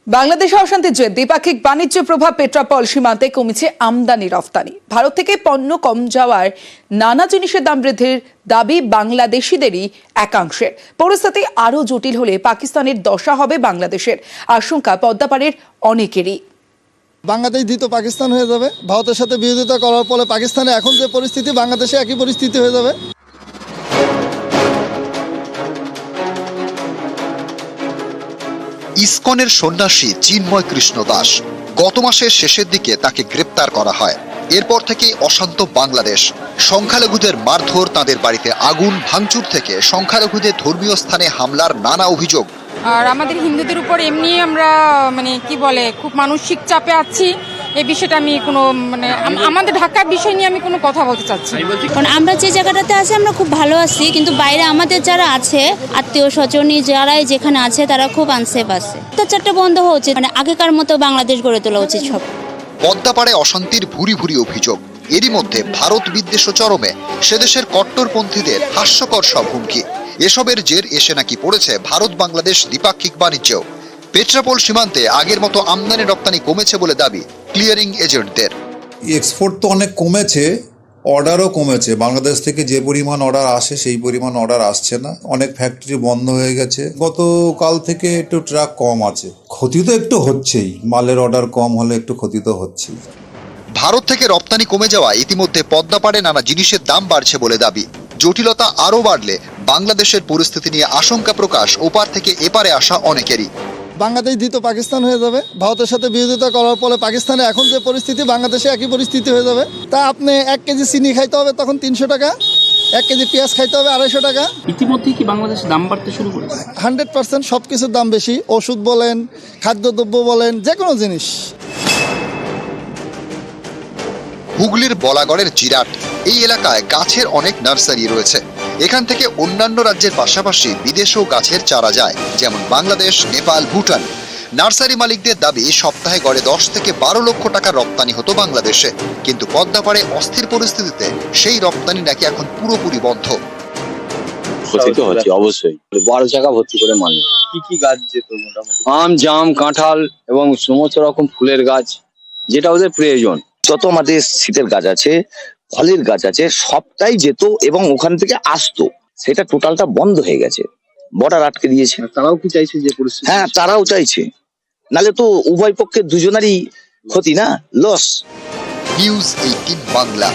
বাংলাদেশে অশান্তির জের দ্বিপাক্ষিক বাণিজ্য প্রভাব পেট্রাপল সীমান্তে কমেছে আমদানি রফতানি। ভারত থেকে পণ্য কম যাওয়ার নানা জিনিসের দাম বৃদ্ধির দাবি বাংলাদেশিদেরই একাংশের। পরিস্থিতি আরও জটিল হলে পাকিস্তানের দশা হবে বাংলাদেশের, আশঙ্কা পদ্মাপাড়ের অনেকেরই। বাংলাদেশ দ্বিতীয় পাকিস্তান হয়ে যাবে। ভারতের সাথে বিরোধিতা করার ফলে পাকিস্তানে এখন যে পরিস্থিতি, বাংলাদেশে একই পরিস্থিতি হয়ে যাবে। ইসকনের সন্ন্যাসী চিন্ময় কৃষ্ণ দাস গত মাসের শেষের দিকে তাকে গ্রেপ্তার করা হয়। এরপর থেকে অশান্ত বাংলাদেশ। সংখ্যালঘুদের মারধর, তাদের বাড়িতে আগুন ভাঙচুর থেকে সংখ্যালঘুদের ধর্মীয় স্থানে হামলার নানা অভিযোগ। আর আমাদের হিন্দুদের উপর এমনি আমরা খুব মানসিক চাপে আছি। এই বিষয়টা আমি আমাদের ঢাকার বিষয় নিয়ে আমি কোনো কথা বলতে চাচ্ছি। কারণ আমরা যে জায়গাটাতে আছি আমরা খুব ভালো আছি, কিন্তু বাইরে আমাদের যারা আছে আত্মীয় স্বজনী যারাই যেখানে আছে তারা খুব আনসেফ আছে। অত্যাচারটা বন্ধ হওয়া উচিত, আগেকার মতো বাংলাদেশ গড়ে তোলা উচিত সব। পদ্মাপাড়ে অশান্তির ভুরি ভুরি অভিযোগ। এরই মধ্যে ভারত বিদ্বেষ চরমে, সেদেশের কট্টরপন্থীদের হাস্যকর সব হুমকি। এসবের জের এসে নাকি পড়েছে ভারত বাংলাদেশ দ্বিপাক্ষিক বাণিজ্য। পেট্রাপোল সীমান্তে আগের মতো আমদানি রপ্তানি কমেছে বলে দাবি ক্লিয়ারিং এজেন্টদের। এক্সপোর্ট তো অনেক কমেছে, অর্ডারও কমেছে। বাংলাদেশ থেকে যে পরিমাণ অর্ডার আসে সেই পরিমাণ অর্ডার আসছে না। অনেক ফ্যাক্টরি বন্ধ হয়ে গেছে। গতকাল থেকে একটু ট্রাক কম আছে। ক্ষতি তো একটু হচ্ছেই, মালের অর্ডার কম হলে একটু ক্ষতি তো হচ্ছেই। ভারত থেকে রপ্তানি কমে যাওয়া ইতিমধ্যে পদ্মাপাড়ে নানা জিনিসের দাম বাড়ছে বলে দাবি। জটিলতা আরও বাড়লে বাংলাদেশের পরিস্থিতি নিয়ে আশঙ্কা প্রকাশ ওপার থেকে এপারে আসা অনেকেরই। বাংলাদেশ দ্বিতীয় পাকিস্তান হয়ে যাবে। ভারতের সাথে বিরোধিতা করার ফলে পাকিস্তানে এখন যে পরিস্থিতি, বাংলাদেশে একই পরিস্থিতি হয়ে যাবে। তা আপনি 1 কেজি চিনি খাইতে হবে তখন 300 টাকা, 1 কেজি পেঁয়াজ খাইতে হবে 250 টাকা। ইতিমধ্যে কি বাংলাদেশে দাম বাড়তে শুরু করেছে? 100% সব কিছুর দাম বেশি। ওষুধ বলেন, খাদ্যদ্রব্য বলেন, যে কোনো জিনিস। হুগলির বলাগড়ের জিরাট এই এলাকায় গাছের অনেক নার্সারি রয়েছে। এখান থেকে অন্যান্য রাজ্যের পাশাপাশি বিদেশেও গাছের চারা যায়, যেমন বাংলাদেশ, নেপাল, ভুটান। নার্সারি মালিকদের দাবি সপ্তাহে গড়ে 10 থেকে 12 লক্ষ টাকা রপ্তানি হতো বাংলাদেশে, কিন্তু পদ্মাপাড়ে অস্থির পরিস্থিতিতে সেই রপ্তানি নাকি এখন পুরোপুরি বন্ধ। ক্ষতি তো হচ্ছে অবশ্যই। 12 জায়গা ভর্তি করে মাল। কি কি গাছ যেত মোটামুটি? আম, জাম, কাঁঠাল এবং সমস্ত রকম ফুলের গাছ, যেটা ওদের প্রয়োজন। যত আমাদের শীতের গাছ আছে, ফলের গাছ আছে, সবটাই যেত এবং ওখান থেকে আসতো। সেটা টোটালটা বন্ধ হয়ে গেছে, বর্ডার আটকে দিয়েছে। তারাও কি চাইছে যে পরিস্থিতি? হ্যাঁ, তারাও চাইছে, নালে তো উভয় পক্ষে দুজনারই ক্ষতি না, লস। নিউজ 18 বাংলা।